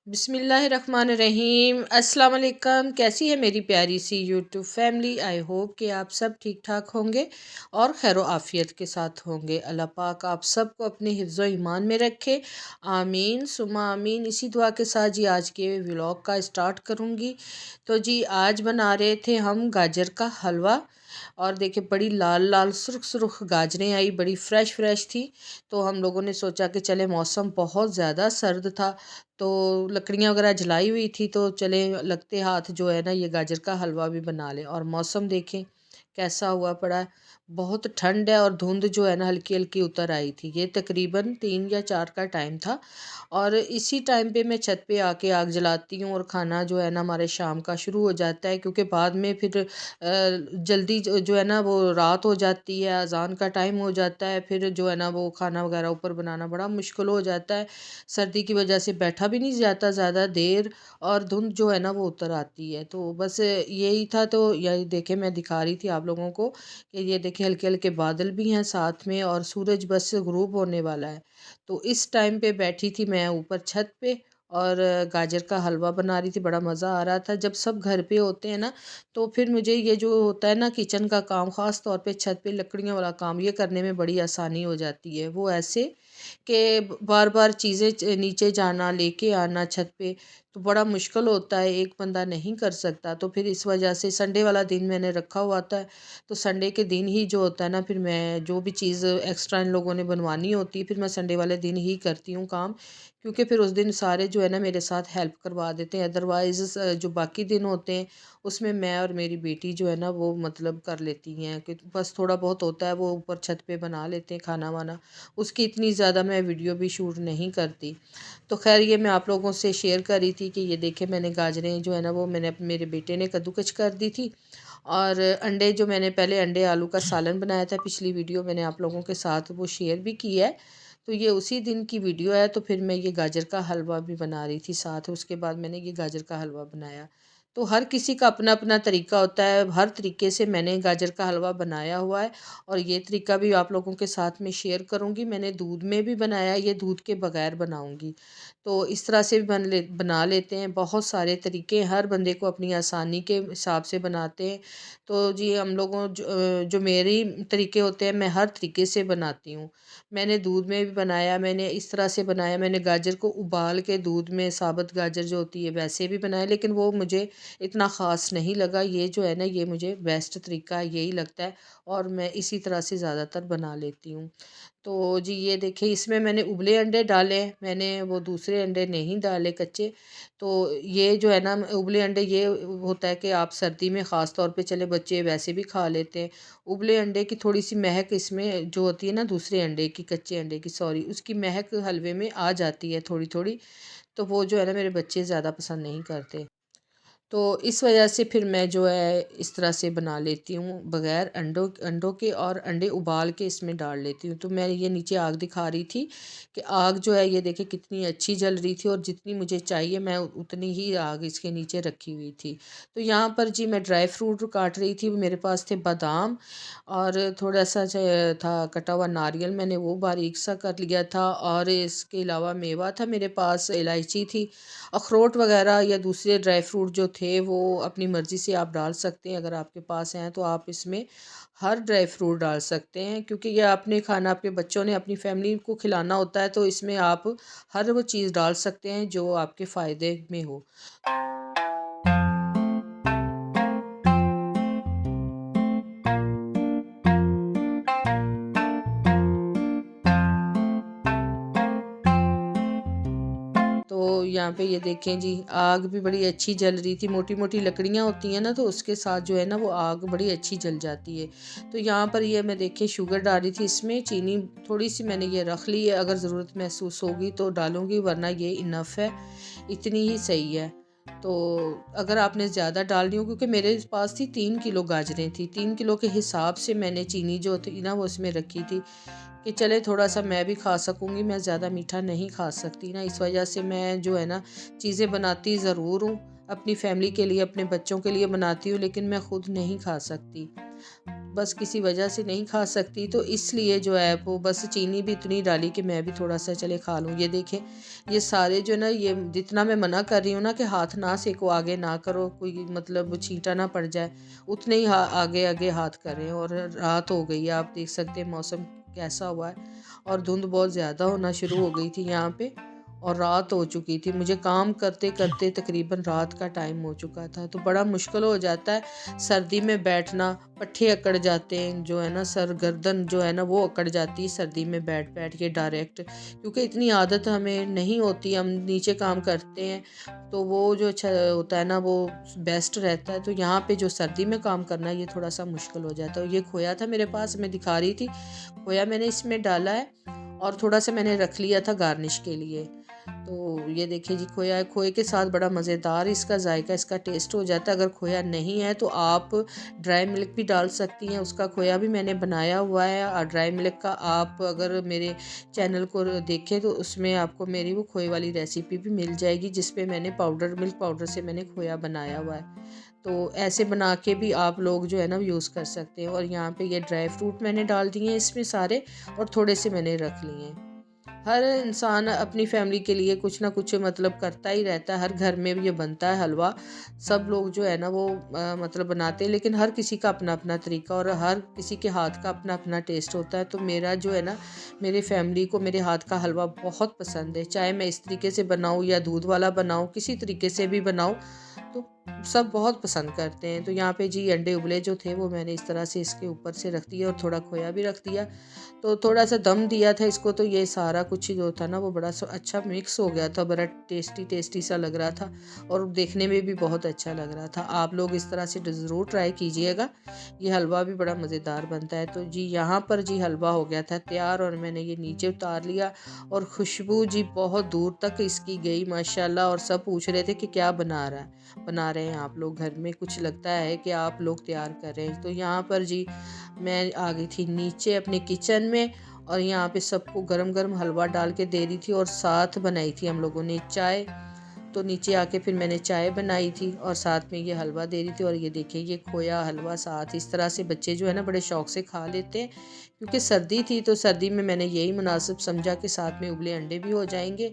बिस्मिल्लाहिर्रहमानिर्रहीम। अस्सलाम वालेकुम। कैसी है मेरी प्यारी सी यूट्यूब फैमिली। आई होप कि आप सब ठीक ठाक होंगे और खैर आफ़ियत के साथ होंगे। अल्लाह पाक आप सबको अपने हिफ्ज़ ईमान में रखे, आमीन सुमा आमीन। इसी दुआ के साथ जी आज के व्लॉग का स्टार्ट करूँगी। तो जी आज बना रहे थे हम गाजर का हलवा और देखिए बड़ी लाल लाल सुर्ख सुर्ख गाजरें आई, बड़ी फ़्रेश फ़्रेश थी। तो हम लोगों ने सोचा कि चले, मौसम बहुत ज़्यादा सर्द था तो लकड़ियाँ वगैरह जलाई हुई थी, तो चले लगते हाथ जो है ना ये गाजर का हलवा भी बना लें। और मौसम देखें कैसा हुआ पड़ा है, बहुत ठंड है और धुंध जो है ना हल्की हल्की उतर आई थी। ये तकरीबन 3 या 4 का टाइम था और इसी टाइम पे मैं छत पे आके आग जलाती हूँ और खाना जो है ना हमारे शाम का शुरू हो जाता है, क्योंकि बाद में फिर जल्दी जो है ना वो रात हो जाती है, अजान का टाइम हो जाता है, फिर जो है ना वो खाना वगैरह ऊपर बनाना बड़ा मुश्किल हो जाता है। सर्दी की वजह से बैठा भी नहीं जाता ज़्यादा देर और धुंध जो है ना वो उतर आती है। तो बस यही था। तो यही देखे मैं दिखा रही थी आप लोगों को कि ये देखिए हल्के हल्के बादल भी हैं साथ में और सूरज बस गुरूब होने वाला है। तो इस टाइम पे बैठी थी मैं ऊपर छत पे और गाजर का हलवा बना रही थी। बड़ा मज़ा आ रहा था। जब सब घर पे होते हैं ना तो फिर मुझे ये जो होता है ना किचन का काम, ख़ास तौर पे छत पे लकड़ियों वाला काम, ये करने में बड़ी आसानी हो जाती है। वो ऐसे कि बार बार चीज़ें नीचे जाना लेके आना छत पे तो बड़ा मुश्किल होता है, एक बंदा नहीं कर सकता। तो फिर इस वजह से संडे वाला दिन मैंने रखा हुआ था। तो संडे के दिन ही जो होता है ना फिर मैं जो भी चीज़ एक्स्ट्रा इन लोगों ने बनवानी होती है फिर मैं संडे वाले दिन ही करती हूँ काम, क्योंकि फिर उस दिन सारे जो है ना मेरे साथ हेल्प करवा देते हैं। अदरवाइज़ जो बाकी दिन होते हैं उसमें मैं और मेरी बेटी जो है ना वो मतलब कर लेती हैं कि बस थोड़ा बहुत होता है वो ऊपर छत पे बना लेते हैं खाना वाना, उसकी इतनी ज़्यादा मैं वीडियो भी शूट नहीं करती। तो खैर ये मैं आप लोगों से शेयर कर रही थी कि ये देखे मैंने गाजरें जो है ना वो मैंने मेरे बेटे ने कद्दूकश कर दी थी। और अंडे जो मैंने पहले अंडे आलू का सालन बनाया था, पिछली वीडियो मैंने आप लोगों के साथ वो शेयर भी की है। तो ये उसी दिन की वीडियो है। तो फिर मैं ये गाजर का हलवा भी बना रही थी साथ, उसके बाद मैंने ये गाजर का हलवा बनाया। तो हर किसी का अपना अपना तरीका होता है, हर तरीके से मैंने गाजर का हलवा बनाया हुआ है और ये तरीका भी आप लोगों के साथ में शेयर करूँगी। मैंने दूध में भी बनाया, ये दूध के बगैर बनाऊँगी। तो इस तरह से भी बना लेते हैं। बहुत सारे तरीके हर बंदे को अपनी आसानी के हिसाब से बनाते हैं। तो जी हम लोगों जो मेरी तरीके होते हैं मैं हर तरीके से बनाती हूँ। मैंने दूध में भी बनाया, मैंने इस तरह से बनाया, मैंने गाजर को उबाल के दूध में साबुत गाजर जो होती है वैसे भी बनाया, लेकिन वो मुझे इतना ख़ास नहीं लगा। ये जो है ना ये मुझे बेस्ट तरीका यही लगता है और मैं इसी तरह से ज़्यादातर बना लेती हूँ। तो जी ये देखिए इसमें मैंने उबले अंडे डाले, मैंने वो दूसरे अंडे नहीं डाले कच्चे। तो ये जो है ना उबले अंडे ये होता है कि आप सर्दी में ख़ास तौर पे चले बच्चे वैसे भी खा लेते हैं। उबले अंडे की थोड़ी सी महक इसमें जो होती है ना दूसरे अंडे की, कच्चे अंडे की सॉरी, उसकी महक हलवे में आ जाती है थोड़ी थोड़ी। तो वो जो है ना मेरे बच्चे ज़्यादा पसंद नहीं करते। तो इस वजह से फिर मैं जो है इस तरह से बना लेती हूँ बग़ैर अंडों अंडों के, और अंडे उबाल के इसमें डाल लेती हूँ। तो मैं ये नीचे आग दिखा रही थी कि आग जो है ये देखिए कितनी अच्छी जल रही थी और जितनी मुझे चाहिए मैं उतनी ही आग इसके नीचे रखी हुई थी। तो यहाँ पर जी मैं ड्राई फ्रूट काट रही थी। मेरे पास थे बादाम और थोड़ा सा था कटा हुआ नारियल, मैंने वो बारीक सा कर लिया था। और इसके अलावा मेवा था मेरे पास, इलायची थी, अखरोट वगैरह या दूसरे ड्राई फ्रूट जो थे वो अपनी मर्ज़ी से आप डाल सकते हैं। अगर आपके पास हैं तो आप इसमें हर ड्राई फ्रूट डाल सकते हैं, क्योंकि ये आपने खाना आपके बच्चों ने अपनी फैमिली को खिलाना होता है। तो इसमें आप हर वो चीज़ डाल सकते हैं जो आपके फ़ायदे में हो। तो यहाँ पे ये देखें जी आग भी बड़ी अच्छी जल रही थी। मोटी मोटी लकड़ियाँ होती हैं ना तो उसके साथ जो है ना वो आग बड़ी अच्छी जल जाती है। तो यहाँ पर ये मैं देखें शुगर डाल रही थी, इसमें चीनी थोड़ी सी मैंने ये रख ली है, अगर ज़रूरत महसूस होगी तो डालूँगी, वरना ये इनफ है, इतनी ही सही है। तो अगर आपने ज़्यादा डालनी हो, क्योंकि मेरे पास थी 3 किलो गाजरें थी, 3 किलो के हिसाब से मैंने चीनी जो थी ना वो इसमें रखी थी कि चले थोड़ा सा मैं भी खा सकूँगी। मैं ज़्यादा मीठा नहीं खा सकती ना, इस वजह से मैं जो है ना चीज़ें बनाती ज़रूर हूँ, अपनी फैमिली के लिए, अपने बच्चों के लिए बनाती हूँ, लेकिन मैं खुद नहीं खा सकती। बस किसी वजह से नहीं खा सकती, तो इसलिए जो है वो बस चीनी भी इतनी डाली कि मैं भी थोड़ा सा चले खा लूँ। ये देखें, ये सारे जो ना, ये जितना मैं मना कर रही हूँ ना कि हाथ ना सेको, आगे ना करो, कोई मतलब छींटा ना पड़ जाए, उतने ही आगे आगे हाथ करें। और रात हो गई है, आप देख सकते हैं मौसम कैसा हुआ है, और धुंध बहुत ज़्यादा होना शुरू हो गई थी यहाँ पे, और रात हो चुकी थी। मुझे काम करते करते तकरीबन रात का टाइम हो चुका था, तो बड़ा मुश्किल हो जाता है सर्दी में बैठना। पट्ठे अकड़ जाते हैं, जो है ना सर गर्दन जो है ना वो अकड़ जाती है सर्दी में बैठ बैठ के डायरेक्ट, क्योंकि इतनी आदत हमें नहीं होती। हम नीचे काम करते हैं, तो वो जो अच्छा होता है ना वो बेस्ट रहता है। तो यहाँ पे जो सर्दी में काम करना है, ये थोड़ा सा मुश्किल हो जाता है। ये खोया था मेरे पास, मैं दिखा रही थी, खोया मैंने इसमें डाला है, और थोड़ा सा मैंने रख लिया था गार्निश के लिए। तो ये देखिए जी, खोया है, खोए के साथ बड़ा मज़ेदार इसका जायका, इसका टेस्ट हो जाता है। अगर खोया नहीं है तो आप ड्राई मिल्क भी डाल सकती हैं, उसका खोया भी मैंने बनाया हुआ है। और ड्राई मिल्क का आप अगर मेरे चैनल को देखें तो उसमें आपको मेरी वो खोए वाली रेसिपी भी मिल जाएगी, जिस पे मैंने पाउडर, मिल्क पाउडर से मैंने खोया बनाया हुआ है। तो ऐसे बना के भी आप लोग जो है ना यूज़ कर सकते हैं। और यहाँ पे ये ड्राई फ्रूट मैंने डाल दिए हैं इसमें सारे, और थोड़े से मैंने रख लिए हैं। हर इंसान अपनी फैमिली के लिए कुछ ना कुछ मतलब करता ही रहता है। हर घर में भी ये बनता है हलवा, सब लोग जो है ना वो मतलब बनाते हैं, लेकिन हर किसी का अपना अपना तरीका और हर किसी के हाथ का अपना अपना टेस्ट होता है। तो मेरा जो है ना, मेरी फैमिली को मेरे हाथ का हलवा बहुत पसंद है, चाहे मैं इस तरीके से बनाऊँ या दूध वाला बनाऊँ, किसी तरीके से भी बनाऊँ, तो सब बहुत पसंद करते हैं। तो यहाँ पे जी अंडे उबले जो थे वो मैंने इस तरह से इसके ऊपर से रख दिया, और थोड़ा खोया भी रख दिया। तो थोड़ा सा दम दिया था इसको, तो ये सारा कुछ जो था ना वो बड़ा अच्छा मिक्स हो गया था, बड़ा टेस्टी टेस्टी सा लग रहा था, और देखने में भी बहुत अच्छा लग रहा था। आप लोग इस तरह से ज़रूर ट्राई कीजिएगा, ये हलवा भी बड़ा मज़ेदार बनता है। तो जी यहाँ पर जी हलवा हो गया था तैयार, और मैंने ये नीचे उतार लिया, और खुशबू जी बहुत दूर तक इसकी गई माशाल्लाह। और सब पूछ रहे थे कि क्या बना रहे हैं आप लोग घर में, कुछ लगता है कि आप लोग तैयार कर रहे हैं। तो यहाँ पर जी मैं आ गई थी नीचे अपने किचन में, और यहाँ पे सबको गरम गरम हलवा डाल के दे रही थी, और साथ बनाई थी हम लोगों ने चाय। तो नीचे आके फिर मैंने चाय बनाई थी, और साथ में ये हलवा दे रही थी। और ये देखिए, ये खोया हलवा साथ, इस तरह से बच्चे जो है ना बड़े शौक से खा लेते हैं, क्योंकि सर्दी थी, तो सर्दी में मैंने यही मुनासिब समझा कि साथ में उबले अंडे भी हो जाएंगे,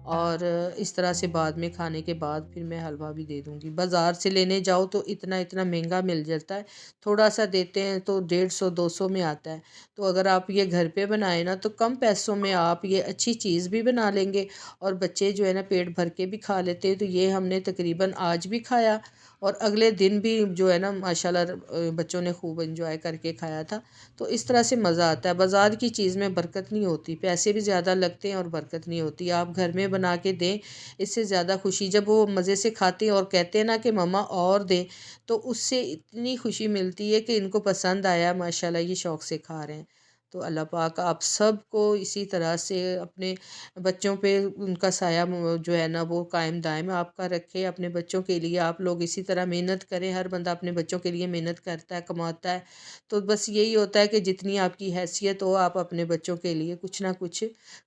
और इस तरह से बाद में खाने के बाद फिर मैं हलवा भी दे दूँगी। बाज़ार से लेने जाओ तो इतना इतना महंगा मिल जाता है, थोड़ा सा देते हैं तो 150-200 में आता है। तो अगर आप ये घर पे बनाए ना, तो कम पैसों में आप ये अच्छी चीज़ भी बना लेंगे, और बच्चे जो है ना पेट भर के भी खा लेते हैं। तो ये हमने तकरीबन आज भी खाया, और अगले दिन भी जो है ना माशाल्लाह बच्चों ने खूब एंजॉय करके खाया था। तो इस तरह से मज़ा आता है। बाज़ार की चीज़ में बरकत नहीं होती, पैसे भी ज़्यादा लगते हैं और बरकत नहीं होती। आप घर में बना के दें, इससे ज़्यादा खुशी, जब वो मज़े से खाते हैं और कहते हैं ना कि मम्मा और दें, तो उससे इतनी खुशी मिलती है कि इनको पसंद आया, माशाल्लाह ये शौक़ से खा रहे हैं। तो अल्लाह पाक आप सबको इसी तरह से अपने बच्चों पे उनका साया जो है ना वो कायम दायम आपका रखे। अपने बच्चों के लिए आप लोग इसी तरह मेहनत करें। हर बंदा अपने बच्चों के लिए मेहनत करता है, कमाता है। तो बस यही होता है कि जितनी आपकी हैसियत हो, आप अपने बच्चों के लिए कुछ ना कुछ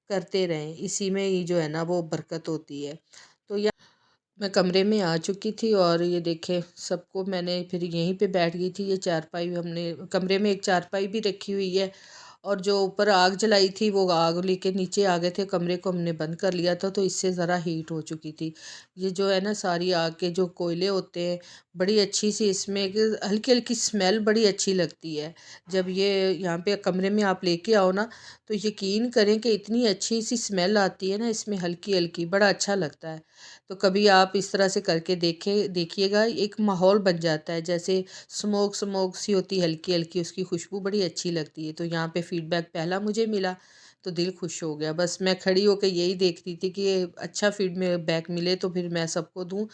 करते रहें, इसी में ही जो है ना वो बरकत होती है। तो मैं कमरे में आ चुकी थी, और ये देखें सबको मैंने फिर यहीं पे बैठ गई थी। ये चारपाई हमने कमरे में एक चारपाई भी रखी हुई है, और जो ऊपर आग जलाई थी वो आग लेके नीचे आ गए थे, कमरे को हमने बंद कर लिया था, तो इससे ज़रा हीट हो चुकी थी। ये जो है ना सारी आग के जो कोयले होते हैं, बड़ी अच्छी सी इसमें एक हल्की हल्की स्मेल बड़ी अच्छी लगती है। जब ये यहाँ पे कमरे में आप लेके आओ ना, तो यकीन करें कि इतनी अच्छी सी स्मेल आती है ना इसमें, हल्की हल्की, बड़ा अच्छा लगता है। तो कभी आप इस तरह से करके देखिएगा, एक माहौल बन जाता है, जैसे स्मोक स्मोक सी होती है हल्की हल्की, उसकी खुशबू बड़ी अच्छी लगती है। तो यहाँ पे फीडबैक पहला मुझे मिला, तो दिल खुश हो गया। बस मैं खड़ी होकर यही देख रही थी कि ये अच्छा फीडबैक मिले तो फिर मैं सबको दूँ।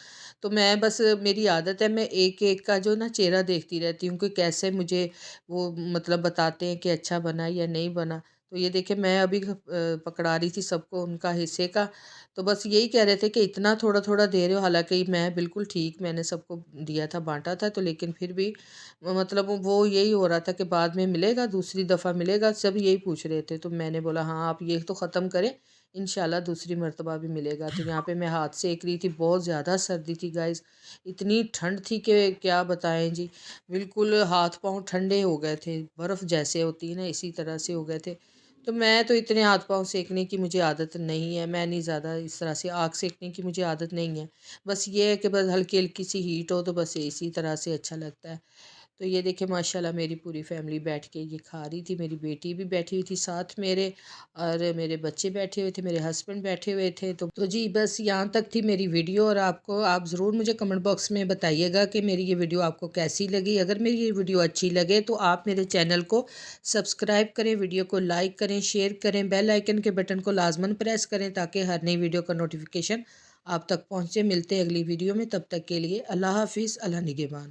तो मैं बस, मेरी आदत है, मैं एक एक का जो ना चेहरा देखती रहती हूँ कि कैसे मुझे वो मतलब बताते हैं कि अच्छा बना या नहीं बना। तो ये देखिए मैं अभी पकड़ा रही थी सबको उनका हिस्से का। तो बस यही कह रहे थे कि इतना थोड़ा थोड़ा दे रहे हो, हालांकि मैं बिल्कुल ठीक, मैंने सबको दिया था, बांटा था, तो लेकिन फिर भी मतलब वो यही हो रहा था कि बाद में मिलेगा, दूसरी दफ़ा मिलेगा, सब यही पूछ रहे थे। तो मैंने बोला हाँ आप ये तो ख़त्म करें, इंशाल्लाह दूसरी मर्तबा भी मिलेगा। तो यहाँ पे मैं हाथ सेक रही थी, बहुत ज़्यादा सर्दी थी गाइज़, इतनी ठंड थी कि क्या बताएं जी। बिल्कुल हाथ पाँव ठंडे हो गए थे, बर्फ़ जैसे होती है ना इसी तरह से हो गए थे। तो मैं तो इतने हाथ पाँव सेकने की मुझे आदत नहीं है, मैं नहीं ज़्यादा इस तरह से आग सेकने की मुझे आदत नहीं है। बस ये है कि बस हल्की हल्की सी हीट हो तो बस इसी तरह से अच्छा लगता है। तो ये देखिए माशाल्लाह मेरी पूरी फैमिली बैठ के ये खा रही थी, मेरी बेटी भी बैठी हुई थी साथ मेरे, और मेरे बच्चे बैठे हुए थे, मेरे हस्बैंड बैठे हुए थे। तो जी बस यहाँ तक थी मेरी वीडियो। और आप ज़रूर मुझे कमेंट बॉक्स में बताइएगा कि मेरी ये वीडियो आपको कैसी लगी। अगर मेरी ये वीडियो अच्छी लगे तो आप मेरे चैनल को सब्सक्राइब करें, वीडियो को लाइक करें, शेयर करें, बेल आइकन के बटन को लाजमन प्रेस करें ताकि हर नई वीडियो का नोटिफिकेशन आप तक पहुँचे। मिलते हैं अगली वीडियो में, तब तक के लिए अल्लाह हाफिज़, अल्लाह निगहबान।